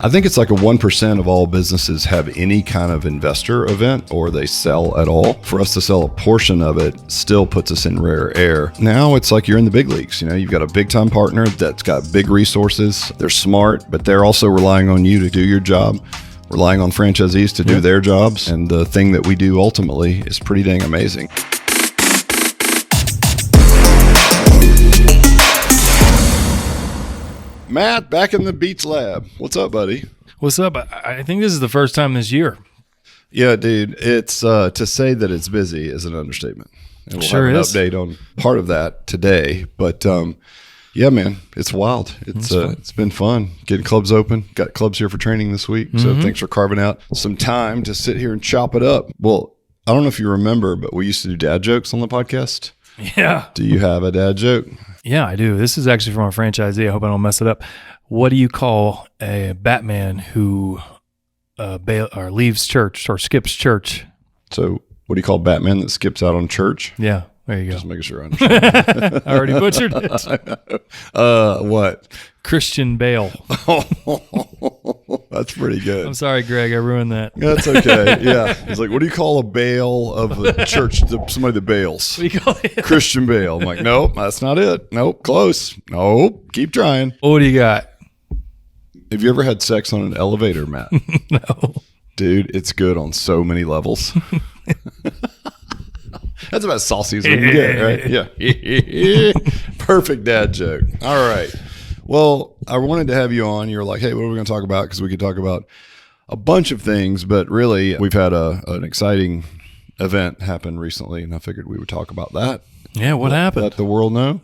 I think it's like a 1% of all businesses have any kind of investor event or they sell at all. For us to sell a portion of it still puts us in rare air. Now it's like you're in the big leagues. You know, you've got a big time partner that's got big resources. They're smart, but they're also relying on you to do your job, relying on franchisees to do their jobs. And the thing that we do ultimately is pretty dang amazing. Matt, back in the Beats Lab. What's up, buddy? What's up? I think this is the first time this year. Yeah, dude. It's to say that it's busy is an understatement. And we'll sure have an is. update on part of that today. But yeah, man, it's wild. It's been fun getting clubs open. Got clubs here for training this week. So thanks for carving out some time to sit here and chop it up. Well, I don't know if you remember, but we used to do dad jokes on the podcast. Yeah. Do you have a dad joke? Yeah, I do. This is actually from a franchisee. I hope I don't mess it up. What do you call a Batman who leaves church or skips church? So what do you call Batman that skips out on church? Yeah, there you go. Just making sure I understand. I already butchered it. What? Christian Bale. That's pretty good. I'm sorry, Greg. I ruined that. That's okay. Yeah. He's like, what do you call a bail of a church? Somebody that bails. What do you call it? Christian Bale. I'm like, nope, that's not it. Nope, close. Nope, keep trying. What do you got? Have you ever had sex on an elevator, Matt? No. Dude, it's good on so many levels. That's about as saucy as we can get, right? Yeah. Perfect dad joke. All right. Well, I wanted to have you on. You're like, hey, what are we going to talk about? Because we could talk about a bunch of things, but really, we've had an exciting event happen recently, and I figured we would talk about that. Yeah, what happened? Let the world know.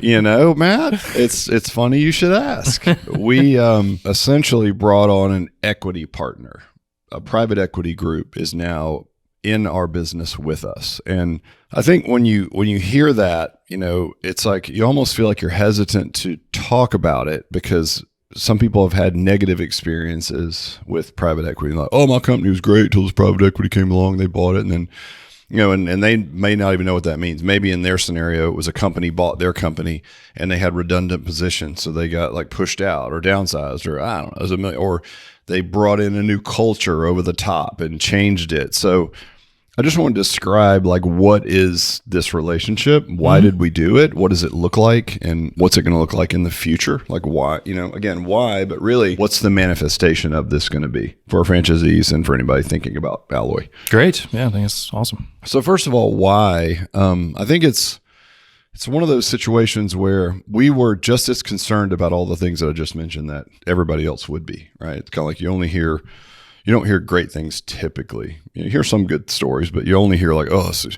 You know, Matt, it's funny you should ask. We essentially brought on an equity partner. A private equity group is now in our business with us. And I think when you hear that, you know, it's like you almost feel like you're hesitant to talk about it because some people have had negative experiences with private equity. Like, oh, my company was great till this private equity came along, they bought it, and then, you know, and they may not even know what that means. Maybe in their scenario, it was a company bought their company and they had redundant positions. So they got like pushed out or downsized or I don't know, or they brought in a new culture over the top and changed it. So I just want to describe like, what is this relationship? Why did we do it? What does it look like? And what's it going to look like in the future? Like why, you know, again, why, but really what's the manifestation of this going to be for our franchisees and for anybody thinking about Alloy? Great. Yeah, I think it's awesome. So first of all, why? I think it's one of those situations where we were just as concerned about all the things that I just mentioned that everybody else would be, right? It's kind of like you don't hear great things typically. You hear some good stories, but you only hear like, oh, so,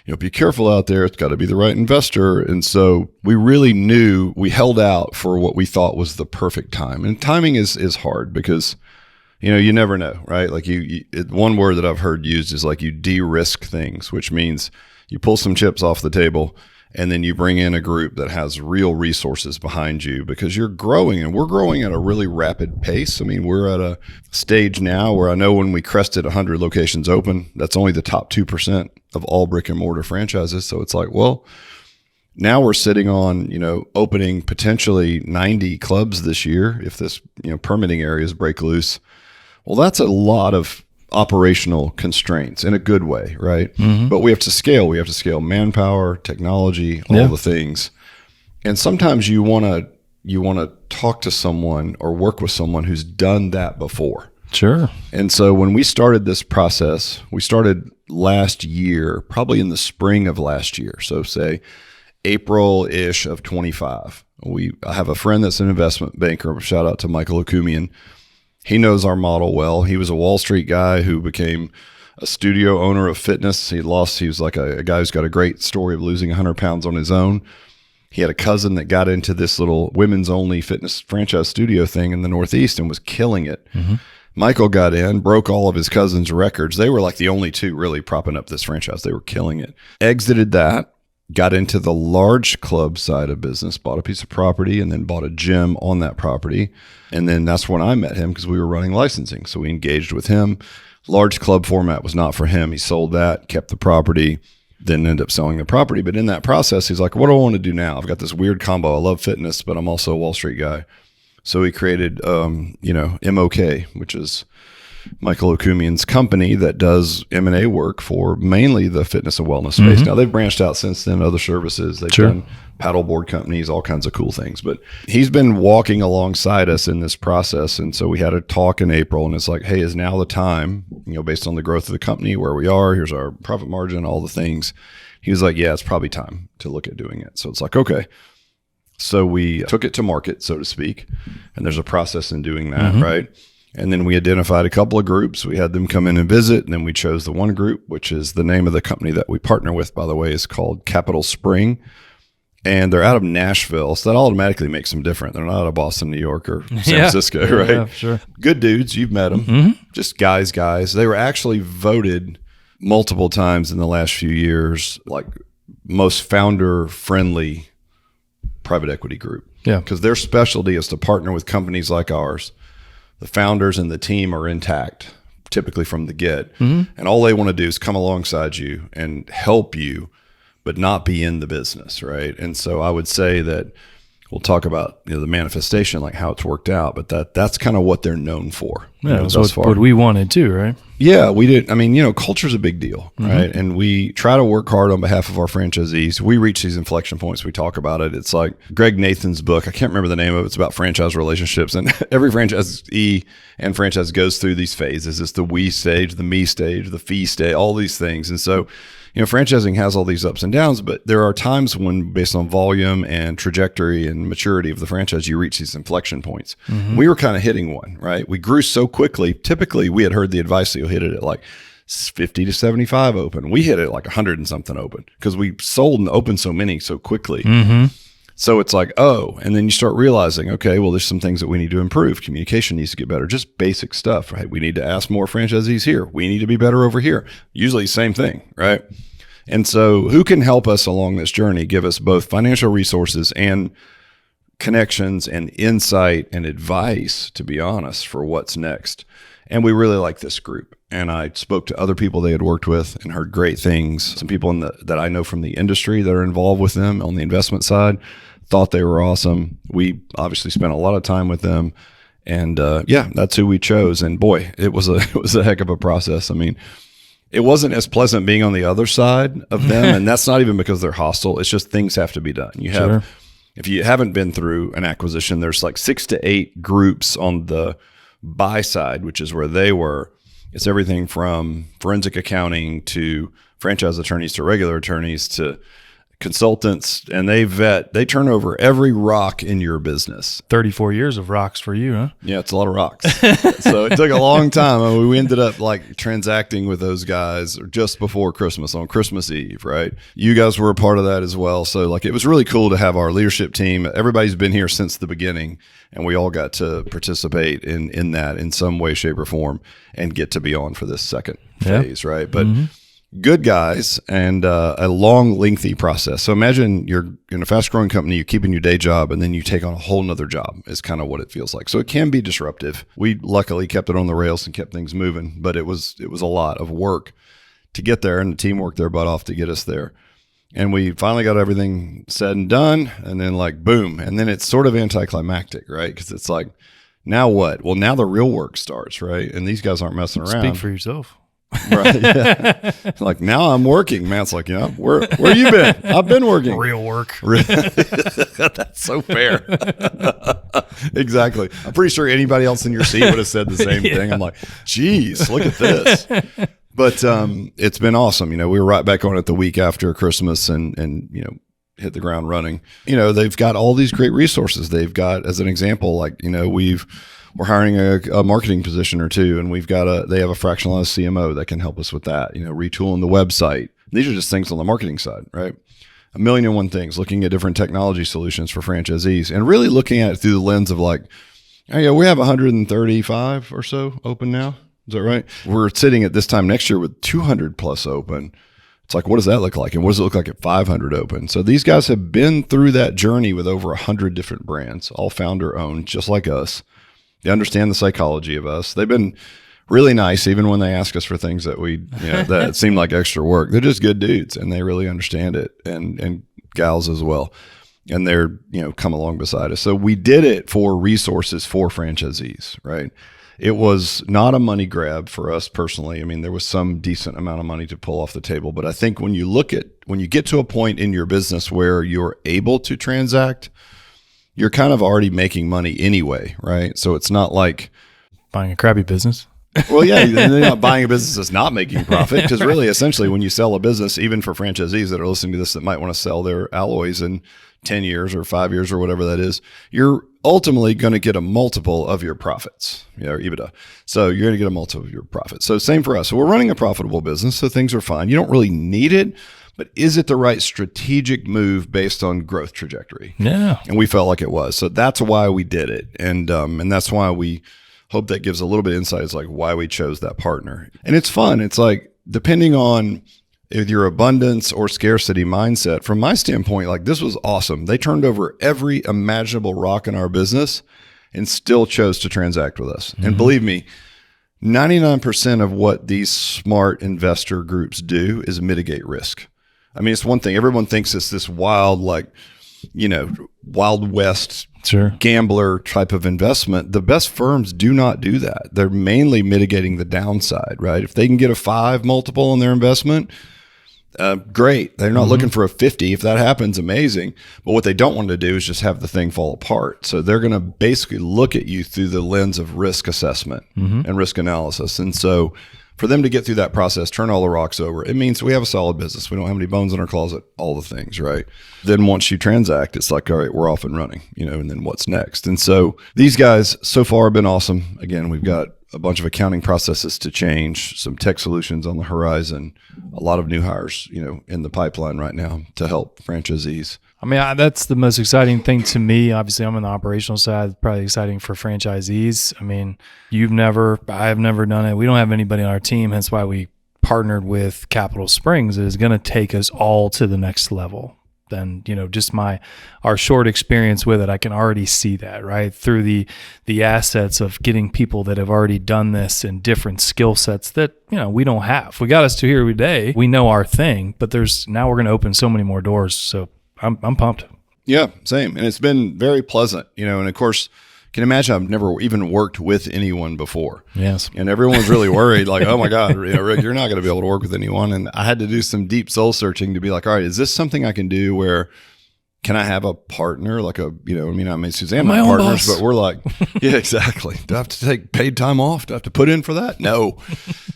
you know, be careful out there. It's got to be the right investor. And so we really knew we held out for what we thought was the perfect time. And timing is hard because, you know, you never know, right? Like one word that I've heard used is like you de-risk things, which means you pull some chips off the table and then you bring in a group that has real resources behind you because you're growing and we're growing at a really rapid pace. I mean, we're at a stage now where I know when we crested 100 locations open, that's only the top 2% of all brick and mortar franchises. So it's like, well, now we're sitting on, you know, opening potentially 90 clubs this year if this, you know, permitting areas break loose. Well, that's a lot of operational constraints in a good way, right? But we have to scale. We have to scale manpower, technology, all the things. And sometimes you want to talk to someone or work with someone who's done that before. Sure. And so when we started this process, we started last year, probably in the spring of last year. So say April-ish of 25. I have a friend that's an investment banker. Shout out to Michael Okumian. He knows our model well. He was a Wall Street guy who became a studio owner of fitness. He was like a guy who's got a great story of losing 100 pounds on his own. He had a cousin that got into this little women's only fitness franchise studio thing in the Northeast and was killing it. Michael got in, broke all of his cousin's records. They were like the only two really propping up this franchise. They were killing it. Exited that. Got into the large club side of business, bought a piece of property and then bought a gym on that property. And then that's when I met him because we were running licensing. So we engaged with him. Large club format was not for him. He sold that, kept the property, then ended up selling the property. But in that process, he's like, what do I want to do now? I've got this weird combo. I love fitness, but I'm also a Wall Street guy. So we created, MOK, which is Michael Okumian's company that does M&A work for mainly the fitness and wellness space. Now they've branched out since then, other services. They've done paddleboard companies, all kinds of cool things. But he's been walking alongside us in this process. And so we had a talk in April, and it's like, hey, is now the time, based on the growth of the company, where we are, here's our profit margin, all the things. He was like, yeah, it's probably time to look at doing it. So it's like, okay. So we took it to market, so to speak. And there's a process in doing that, right? And then we identified a couple of groups. We had them come in and visit, and then we chose the one group, which is the name of the company that we partner with, by the way, is called CapitalSpring. And they're out of Nashville, so that automatically makes them different. They're not out of Boston, New York, or San Francisco, right? Yeah, sure. Good dudes. You've met them. Just guys. They were actually voted multiple times in the last few years, like most founder-friendly private equity group. Yeah. Because their specialty is to partner with companies like ours. The founders and the team are intact, typically from the get. And all they want to do is come alongside you and help you, but not be in the business, right? And so I would say that we'll talk about the manifestation, like how it's worked out, but that's kind of what they're known for. Yeah, that's what we wanted too, right? Yeah, we did. I mean, culture's a big deal, right? And we try to work hard on behalf of our franchisees. We reach these inflection points. We talk about it. It's like Greg Nathan's book. I can't remember the name of it. It's about franchise relationships. And every franchisee and franchise goes through these phases. It's the we stage, the me stage, the fee stage, all these things. And so, franchising has all these ups and downs, but there are times when, based on volume and trajectory and maturity of the franchise, you reach these inflection points. We were kind of hitting one, right? We grew so quickly. Typically, we had heard the advice that you'll hit it at like 50 to 75 open. We hit it like 100 and something open because we sold and opened so many so quickly. So it's like, and then you start realizing, okay, well, there's some things that we need to improve. Communication needs to get better, just basic stuff, right? We need to ask more franchisees here. We need to be better over here. Usually same thing, right? And so who can help us along this journey, give us both financial resources and connections and insight and advice, to be honest, for what's next? And we really like this group. And I spoke to other people they had worked with and heard great things. Some people that I know from the industry that are involved with them on the investment side thought they were awesome. We obviously spent a lot of time with them, and that's who we chose. And boy, it was a heck of a process. I mean, it wasn't as pleasant being on the other side of them, and that's not even because they're hostile. It's just things have to be done. You have, if you haven't been through an acquisition, there's like 6 to 8 groups on the buy side, which is where they were. It's everything from forensic accounting to franchise attorneys to regular attorneys to consultants, and they turn over every rock in your business. 34 years of rocks for you, huh? Yeah, it's a lot of rocks. So it took a long time. I mean, we ended up like transacting with those guys just before Christmas, on Christmas Eve, right? You guys were a part of that as well. So like, it was really cool to have our leadership team. Everybody's been here since the beginning, and we all got to participate in that in some way, shape, or form, and get to be on for this second phase, right? But good guys, and a long, lengthy process. So imagine you're in a fast-growing company, you're keeping your day job, and then you take on a whole nother job is kind of what it feels like. So it can be disruptive. We luckily kept it on the rails and kept things moving, but it was a lot of work to get there, and the team worked their butt off to get us there. And we finally got everything said and done, and then like, boom. And then it's sort of anticlimactic, right? Because it's like, now what? Well, now the real work starts, right? And these guys aren't messing around. Speak for yourself. Right. Yeah. Like, now I'm working. Matt's like, where you been? I've been working. Real work. That's so fair. Exactly. I'm pretty sure anybody else in your seat would have said the same thing. I'm like, geez, look at this. But it's been awesome. We were right back on it the week after Christmas and hit the ground running. They've got all these great resources. They've got, as an example, like, we're hiring a marketing position or two, and they have a fractionalized CMO that can help us with that, retooling the website. These are just things on the marketing side, right? 1,000,001 things, looking at different technology solutions for franchisees and really looking at it through the lens of like, oh yeah, we have 135 or so open now. Is that right? We're sitting at this time next year with 200 plus open. It's like, what does that look like? And what does it look like at 500 open? So these guys have been through that journey with over 100 different brands, all founder owned, just like us. They understand the psychology of us. They've been really nice, even when they ask us for things that that seem like extra work. They're just good dudes, and they really understand it, and gals as well. and they're, come along beside us. So we did it for resources for franchisees, right? It was not a money grab for us personally. I mean, there was some decent amount of money to pull off the table, but I think when you get to a point in your business where you're able to transact, you're kind of already making money anyway, right? So it's not like buying a crappy business. Well, yeah, they're not buying a business that's not making profit, because really, essentially, when you sell a business, even for franchisees that are listening to this that might want to sell their alloys in 10 years or 5 years or whatever that is, you're ultimately going to get a multiple of your profits, or EBITDA. So you're going to get a multiple of your profits. So same for us. So we're running a profitable business, so things are fine. You don't really need it, but is it the right strategic move based on growth trajectory? Yeah. And we felt like it was. So that's why we did it. And that's why we hope that gives a little bit of insight as like why we chose that partner. And it's fun. It's like, depending on your abundance or scarcity mindset, from my standpoint, like this was awesome. They turned over every imaginable rock in our business and still chose to transact with us. Mm-hmm. And believe me, 99% of what these smart investor groups do is mitigate risk. I mean, it's one thing. Everyone thinks it's this wild, Wild West gambler type of investment. The best firms do not do that. They're mainly mitigating the downside, right? If they can get a 5 multiple on their investment, great. They're not looking for a 50. If that happens, amazing. But what they don't want to do is just have the thing fall apart. So they're going to basically look at you through the lens of risk assessment and risk analysis. And so for them to get through that process, turn all the rocks over, it means we have a solid business. We don't have any bones in our closet, all the things, right? Then once you transact, it's like, all right, we're off and running, and then what's next? And so these guys so far have been awesome. Again, we've got a bunch of accounting processes to change, some tech solutions on the horizon, a lot of new hires, in the pipeline right now to help franchisees. I mean, that's the most exciting thing to me. Obviously, I'm on the operational side. Probably exciting for franchisees. I mean, I have never done it. We don't have anybody on our team. Hence why we partnered with CapitalSpring. It is going to take us all to the next level. Then, just our short experience with it, I can already see that, right? Through the assets of getting people that have already done this in different skill sets that, we don't have. We got us to here today. We know our thing, but now we're going to open so many more doors. So I'm pumped. Yeah, same. And it's been very pleasant, and of course, can imagine I've never even worked with anyone before. Yes. And everyone's really worried, like, oh my God, Rick, you're not going to be able to work with anyone. And I had to do some deep soul searching to be like, all right, is this something I can do where can I have a partner? Like Suzanne, my partners, boss. But we're like, yeah, exactly. Do I have to take paid time off? Do I have to put in for that? No.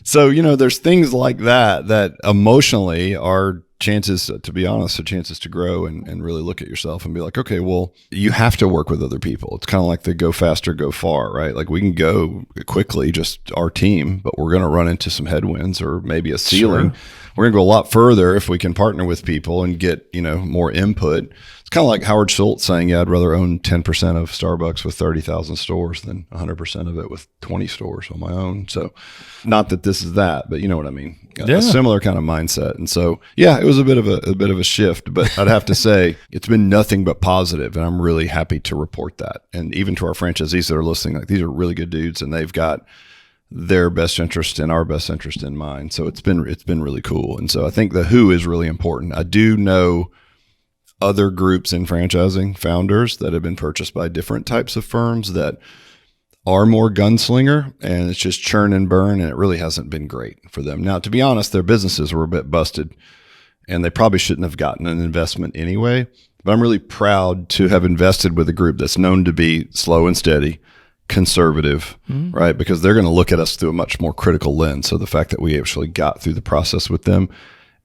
So, there's things like that emotionally are chances, to be honest, are chances to grow and really look at yourself and be like, okay, well, you have to work with other people. It's kind of like the go faster, go far, right? Like we can go quickly, just our team, but we're going to run into some headwinds or maybe a ceiling. Sure. We're going to go a lot further if we can partner with people and get, more input. It's kind of like Howard Schultz saying, yeah, I'd rather own 10% of Starbucks with 30,000 stores than 100% of it with 20 stores on my own. So not that this is that, but you know what I mean? Yeah. A similar kind of mindset. And so, yeah, it was a bit of a shift, but I'd have to say it's been nothing but positive, and I'm really happy to report that. And even to our franchisees that are listening, like these are really good dudes, and they've got their best interest and our best interest in mind. So it's been really cool. And so I think the who is really important. I do know other groups in franchising, founders that have been purchased by different types of firms that are more gunslinger, and it's just churn and burn, and it really hasn't been great for them. Now, to be honest, their businesses were a bit busted, and they probably shouldn't have gotten an investment anyway. But I'm really proud to have invested with a group that's known to be slow and steady, conservative, right? Because they're going to look at us through a much more critical lens. So the fact that we actually got through the process with them,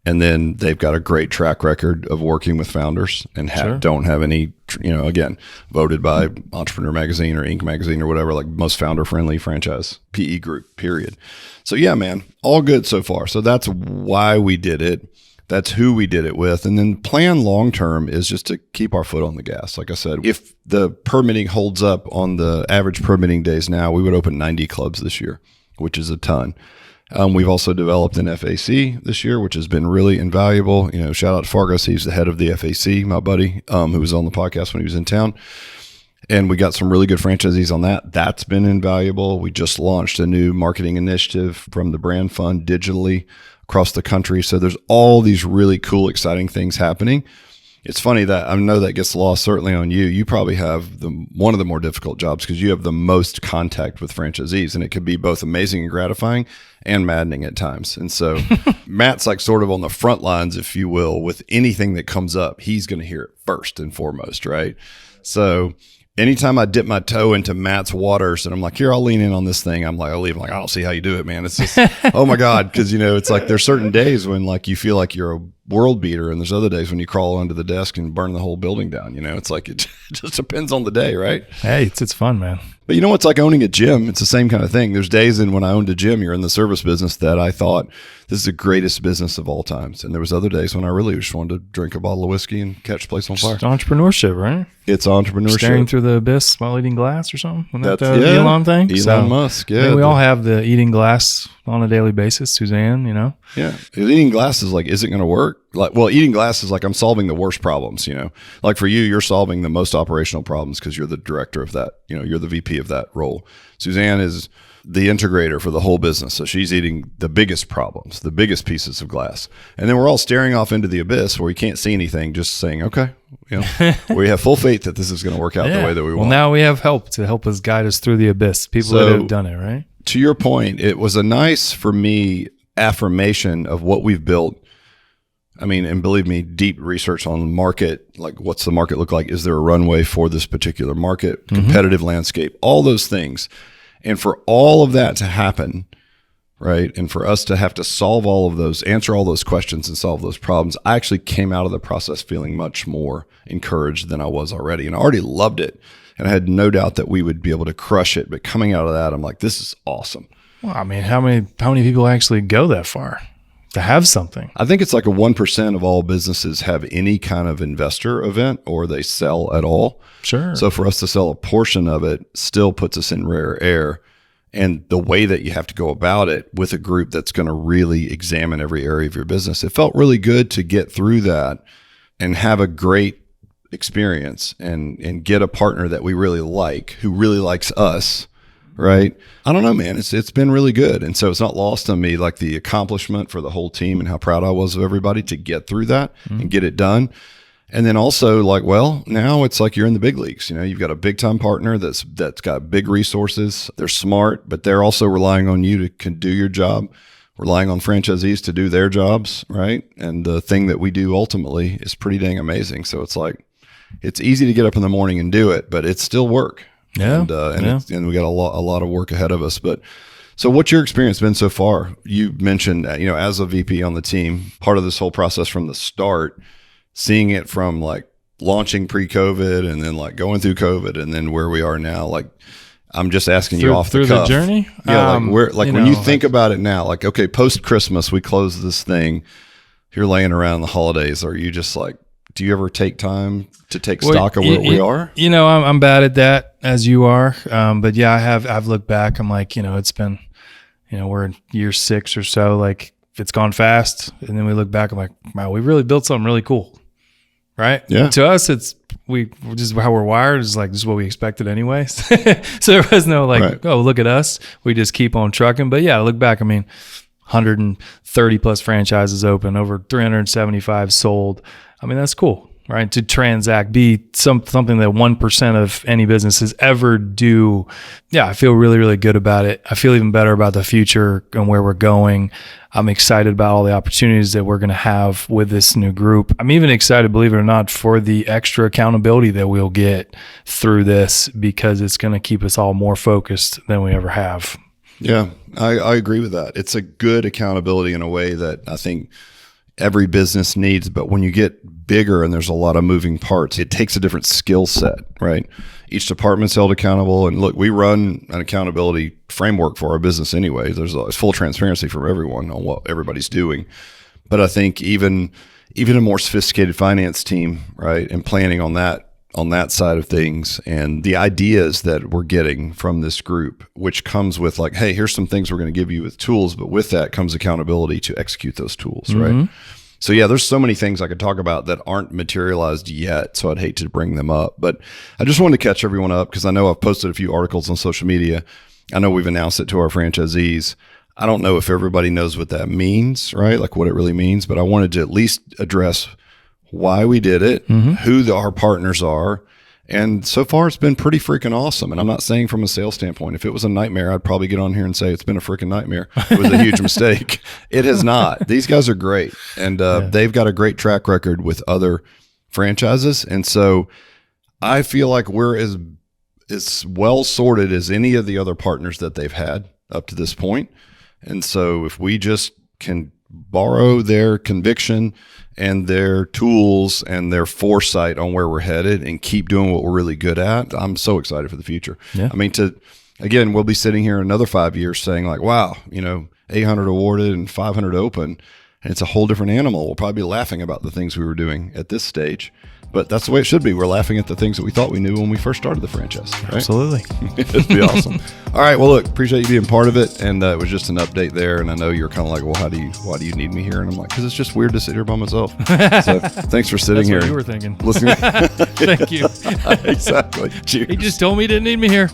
and then they've got a great track record of working with founders and don't have any, again, voted by Entrepreneur Magazine or Inc. Magazine or whatever, like most founder-friendly franchise PE group, period. So yeah, man, all good so far. So that's why we did it. That's who we did it with. And then plan long-term is just to keep our foot on the gas. Like I said, if the permitting holds up on the average permitting days now, we would open 90 clubs this year, which is a ton. We've also developed an FAC this year, which has been really invaluable. Shout out to Fargus. He's the head of the FAC, my buddy, who was on the podcast when he was in town. And we got some really good franchisees on that. That's been invaluable. We just launched a new marketing initiative from the Brand Fund digitally across the country. So there's all these really cool, exciting things happening. it's funny that I know that gets lost certainly on you. You probably have one of the more difficult jobs because you have the most contact with franchisees, and it can be both amazing and gratifying and maddening at times. And so Matt's like sort of on the front lines, if you will, with anything that comes up. He's going to hear it first and foremost, right? So anytime I dip my toe into Matt's waters and I'm like, here, I'll lean in on this thing. I'll leave. I'm like, I don't see how you do it, man. It's just, oh my God. Cause it's like, there's certain days when like you feel like you're a world beater, and there's other days when you crawl under the desk and burn the whole building down. It's like, it just depends on the day. Right. Hey, it's fun, man. But it's like owning a gym. It's the same kind of thing. There's days when I owned a gym, you're in the service business, that I thought this is the greatest business of all times. And there was other days when I really just wanted to drink a bottle of whiskey and catch the place on fire. It's entrepreneurship, right? It's entrepreneurship. Staring through the abyss while eating glass or something. Wasn't that the Elon thing? Elon Musk, yeah. I mean, we all have the eating glass on a daily basis, Suzanne, Yeah. Eating glass is like, is it going to work? Like, well, eating glass is like, I'm solving the worst problems, Like for you, you're solving the most operational problems because you're the director of that, you're the VP of that role. Suzanne is the integrator for the whole business. So she's eating the biggest problems, the biggest pieces of glass. And then we're all staring off into the abyss where we can't see anything, just saying, okay, we have full faith that this is going to work out the way that we want. Well, now we have help to help us guide us through the abyss. People that have done it, right? To your point, it was a nice, for me, affirmation of what we've built. I mean, and believe me, deep research on the market, like what's the market look like? Is there a runway for this particular market, competitive landscape, all those things. And for all of that to happen, right, and for us to have to solve all of those, answer all those questions and solve those problems, I actually came out of the process feeling much more encouraged than I was already. And I already loved it. And I had no doubt that we would be able to crush it. But coming out of that, I'm like, this is awesome. Well, I mean, how many people actually go that far to have something? I think it's like a 1% of all businesses have any kind of investor event, or they sell at all. Sure. So for us to sell a portion of it still puts us in rare air. And the way that you have to go about it with a group that's going to really examine every area of your business, it felt really good to get through that and have a great experience and get a partner that we really like, who really likes us. Right. I don't know, man. It's been really good. And so it's not lost on me, like the accomplishment for the whole team and how proud I was of everybody to get through that and get it done. And then also like, well, now it's like you're in the big leagues. You've got a big time partner that's got big resources. They're smart, but they're also relying on you to do your job, relying on franchisees to do their jobs. Right. And the thing that we do ultimately is pretty dang amazing. So it's like, it's easy to get up in the morning and do it, but it's still work. Yeah. And we got a lot of work ahead of us. But so what's your experience been so far? You mentioned, as a VP on the team, part of this whole process from the start, seeing it from like launching pre-COVID and then like going through COVID and then where we are now, like I'm just asking you off the cuff. Through the journey? Yeah. When you think about it now, like, okay, post Christmas, we close this thing. You're laying around the holidays. Are you just like, do you ever take time to take stock of where we are? I'm bad at that, as you are. But yeah, I've looked back. I'm like, it's been, we're in year 6 or so. Like it's gone fast. And then we look back. I'm like, wow, we really built something really cool. Right. Yeah. To us, it's just how we're wired is like, this is what we expected anyways. So there was no like, right. Oh, look at us. We just keep on trucking. But yeah, I look back. I mean, 130 plus franchises open, over 375 sold. I mean, that's cool, right? To transact, be something that 1% of any businesses ever do. Yeah, I feel really, really good about it. I feel even better about the future and where we're going. I'm excited about all the opportunities that we're going to have with this new group. I'm even excited, believe it or not, for the extra accountability that we'll get through this, because it's going to keep us all more focused than we ever have. Yeah, I agree with that. It's a good accountability in a way that I think every business needs, but when you get bigger and there's a lot of moving parts, it takes a different skill set, right? Each department's held accountable. And look, we run an accountability framework for our business anyway. There's full transparency from everyone on what everybody's doing. But I think even a more sophisticated finance team, right, and planning on that side of things, and the ideas that we're getting from this group, which comes with like, hey, here's some things we're going to give you with tools, but with that comes accountability to execute those tools, right? So yeah, there's so many things I could talk about that aren't materialized yet, so I'd hate to bring them up. But I just wanted to catch everyone up because I know I've posted a few articles on social media. I know we've announced it to our franchisees. I don't know if everybody knows what that means, right? Like what it really means, but I wanted to at least address why we did it, who our partners are. And so far, it's been pretty freaking awesome. And I'm not saying from a sales standpoint. If it was a nightmare, I'd probably get on here and say it's been a freaking nightmare. It was a huge mistake. It has not. These guys are great. And they've got a great track record with other franchises. And so I feel like we're as well sorted as any of the other partners that they've had up to this point. And so if we just can borrow their conviction and their tools and their foresight on where we're headed and keep doing what we're really good at, I'm so excited for the future. Yeah. I mean, again, we'll be sitting here in another 5 years saying like, wow, 800 awarded and 500 open, and it's a whole different animal. We'll probably be laughing about the things we were doing at this stage, but that's the way it should be. We're laughing at the things that we thought we knew when we first started the franchise. Right? Absolutely. It'd be awesome. All right. Well, look, appreciate you being part of it. And it was just an update there. And I know you're kind of like, well, why do you need me here? And I'm like, because it's just weird to sit here by myself. So thanks for sitting That's here. what you were thinking. Listening. Thank you. Exactly. Cheers. He just told me he didn't need me here.